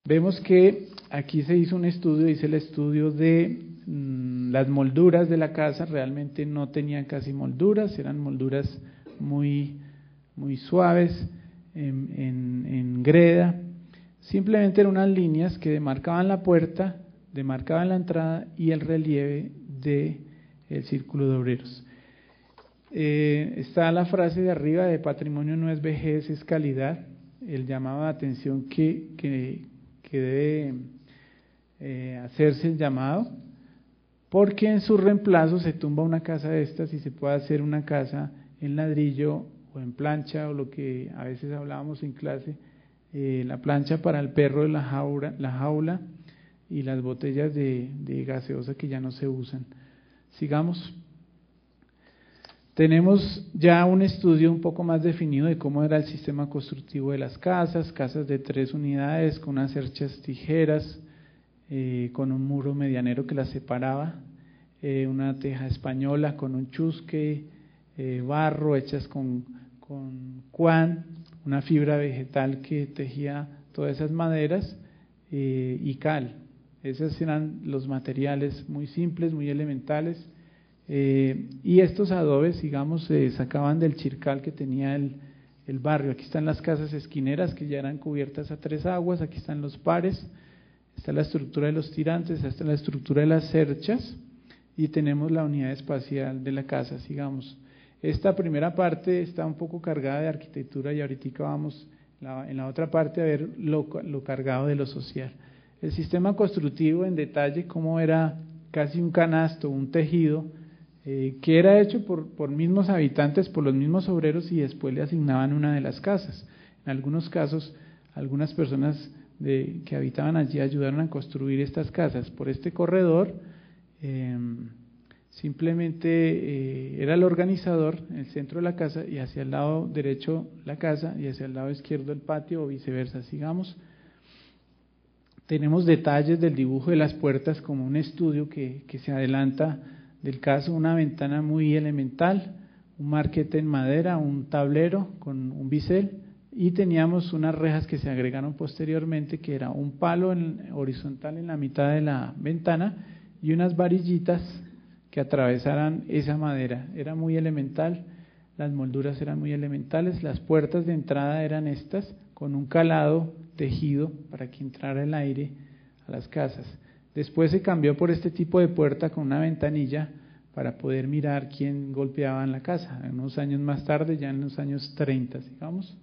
Vemos que aquí se hizo un estudio, hice el estudio de las molduras de la casa. Realmente no tenían casi molduras, eran molduras muy suaves en greda. Simplemente eran unas líneas que demarcaban la puerta, demarcaban la entrada y el relieve del círculo de obreros. Está la frase de arriba de patrimonio no es vejez, es calidad. El llamado de atención que debe hacerse el llamado, porque en su reemplazo se tumba una casa de estas y se puede hacer una casa en ladrillo o en plancha, o lo que a veces hablábamos en clase, la plancha para el perro de la jaula y las botellas de gaseosa que ya no se usan. Sigamos. Tenemos ya un estudio un poco más definido de cómo era el sistema constructivo de las casas de 3 unidades con unas cerchas tijeras, con un muro medianero que las separaba, una teja española con un chusque, barro hechas con cuán, una fibra vegetal que tejía todas esas maderas, y cal. Esos eran los materiales muy simples, muy elementales. Y estos adobes, digamos, se sacaban del chircal que tenía el barrio. Aquí están las casas esquineras que ya eran cubiertas a 3 aguas, aquí están los pares, está la estructura de los tirantes, está la estructura de las cerchas y tenemos la unidad espacial de la casa. Sigamos. Esta primera parte está un poco cargada de arquitectura y ahorita vamos en la otra parte a ver lo cargado de lo social. El sistema constructivo en detalle, cómo era casi un canasto, un tejido, que era hecho por mismos habitantes, por los mismos obreros, y después le asignaban una de las casas. En algunos casos, algunas personas que habitaban allí ayudaron a construir estas casas. Por este corredor, simplemente era el organizador en el centro de la casa, y hacia el lado derecho la casa y hacia el lado izquierdo el patio, o viceversa. Sigamos. Tenemos detalles del dibujo de las puertas como un estudio que se adelanta del caso. Una ventana muy elemental, un marquete en madera, un tablero con un bisel, y teníamos unas rejas que se agregaron posteriormente, que era un palo horizontal en la mitad de la ventana y unas varillitas que atravesaran esa madera. Era muy elemental, las molduras eran muy elementales. Las puertas de entrada eran estas, con un calado tejido para que entrara el aire a las casas. Después se cambió por este tipo de puerta con una ventanilla para poder mirar quién golpeaba en la casa. Unos años más tarde, ya en los años 30, digamos.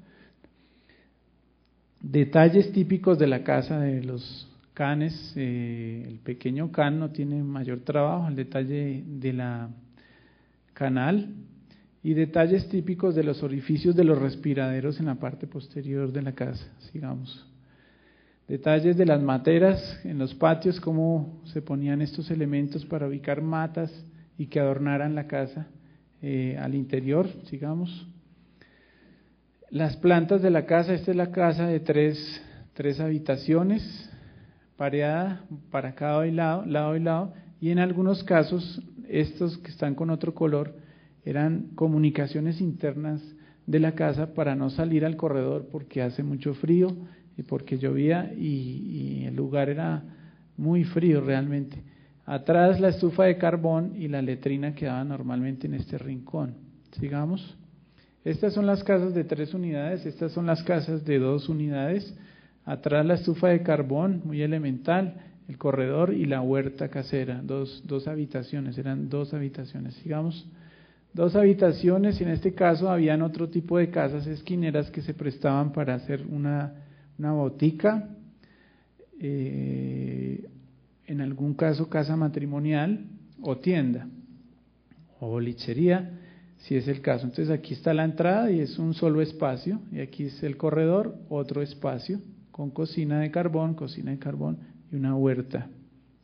Detalles típicos de la casa de los canes. El pequeño can no tiene mayor trabajo, el detalle de la canal, y detalles típicos de los orificios de los respiraderos en la parte posterior de la casa. Sigamos. Detalles de las materas en los patios, cómo se ponían estos elementos para ubicar matas y que adornaran la casa al interior. Sigamos. Las plantas de la casa. Esta es la casa de tres habitaciones, pareada para cada lado y lado, y en algunos casos, estos que están con otro color, eran comunicaciones internas de la casa para no salir al corredor porque hace mucho frío y porque llovía y el lugar era muy frío realmente. Atrás la estufa de carbón y la letrina quedaba normalmente en este rincón. Sigamos. Estas son las casas de 3 unidades, estas son las casas de 2 unidades. Atrás la estufa de carbón, muy elemental, el corredor y la huerta casera, dos habitaciones, eran 2 habitaciones. Sigamos. 2 habitaciones, y en este caso habían otro tipo de casas esquineras que se prestaban para hacer una botica, en algún caso casa matrimonial o tienda o bolichería, si es el caso. Entonces aquí está la entrada y es un solo espacio, y aquí es el corredor, otro espacio con cocina de carbón y una huerta.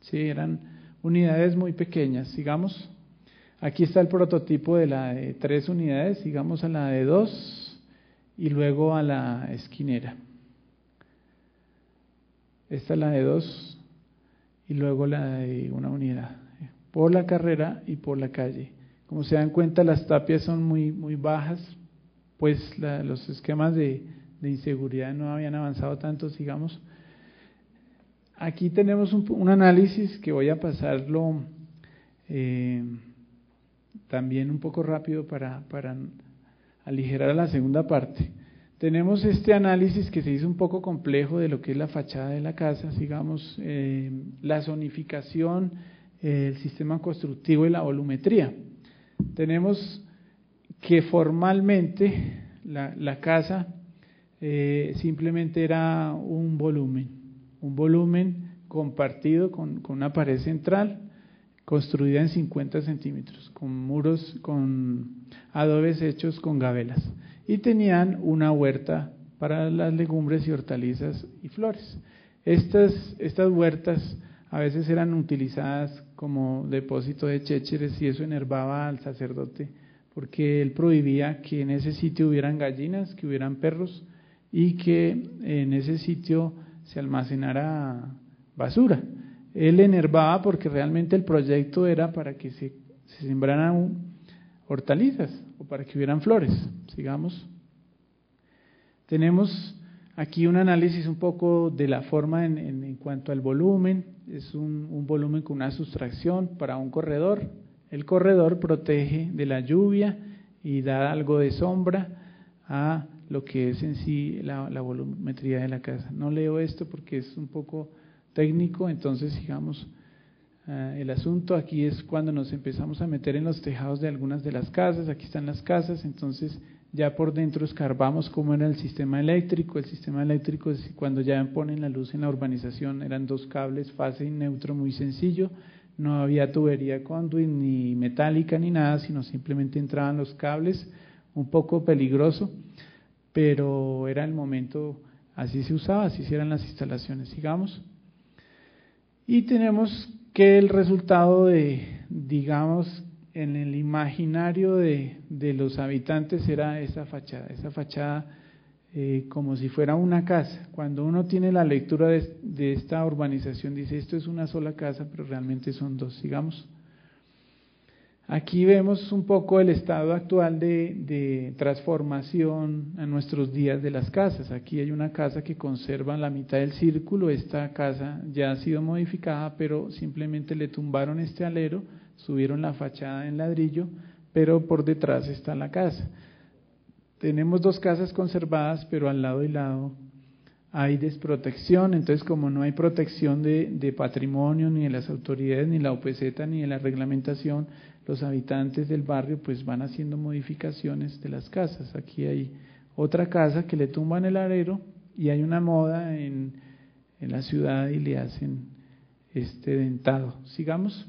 Sí, eran unidades muy pequeñas. Sigamos. Aquí está el prototipo de la de 3 unidades, sigamos a la de 2 y luego a la esquinera. Esta es la de 2 y luego la de 1 unidad, por la carrera y por la calle. Como se dan cuenta, las tapias son muy bajas, pues los esquemas de inseguridad no habían avanzado tanto, sigamos. Aquí tenemos un análisis que voy a pasarlo también un poco rápido para aligerar a la segunda parte. Tenemos este análisis que se hizo un poco complejo de lo que es la fachada de la casa, digamos, la zonificación, el sistema constructivo y la volumetría. Tenemos que formalmente la casa simplemente era un volumen compartido con una pared central construida en 50 centímetros, con muros, con adobes hechos con gabelas. Y tenían una huerta para las legumbres y hortalizas y flores. Estas huertas a veces eran utilizadas como depósito de chécheres y eso enervaba al sacerdote, porque él prohibía que en ese sitio hubieran gallinas, que hubieran perros y que en ese sitio se almacenara basura. Él enervaba porque realmente el proyecto era para que se sembraran hortalizas o para que hubieran flores. Sigamos. Tenemos aquí un análisis un poco de la forma en cuanto al volumen. Es un volumen con una sustracción para un corredor. El corredor protege de la lluvia y da algo de sombra a lo que es en sí la volumetría de la casa. No leo esto porque es un poco técnico, entonces sigamos el asunto. Aquí es cuando nos empezamos a meter en los tejados de algunas de las casas. Aquí están las casas, entonces ya por dentro escarbamos cómo era el sistema eléctrico. El sistema eléctrico, cuando ya ponen la luz en la urbanización, eran 2 cables, fase y neutro, muy sencillo. No había tubería conduit ni metálica ni nada, sino simplemente entraban los cables, un poco peligroso, pero era el momento, así se usaba, así eran las instalaciones. Sigamos. Y tenemos que el resultado digamos, en el imaginario de los habitantes era esa fachada como si fuera una casa. Cuando uno tiene la lectura de esta urbanización, dice esto es una sola casa, pero realmente son 2. Sigamos. Aquí vemos un poco el estado actual de transformación a nuestros días de las casas. Aquí hay una casa que conserva la mitad del círculo. Esta casa ya ha sido modificada, pero simplemente le tumbaron este alero, subieron la fachada en ladrillo, pero por detrás está la casa. Tenemos 2 casas conservadas, pero al lado y lado hay desprotección. Entonces, como no hay protección de patrimonio, ni de las autoridades, ni la OPZ, ni de la reglamentación, los habitantes del barrio pues van haciendo modificaciones de las casas. Aquí hay otra casa que le tumban el alero y hay una moda en la ciudad y le hacen dentado. Sigamos.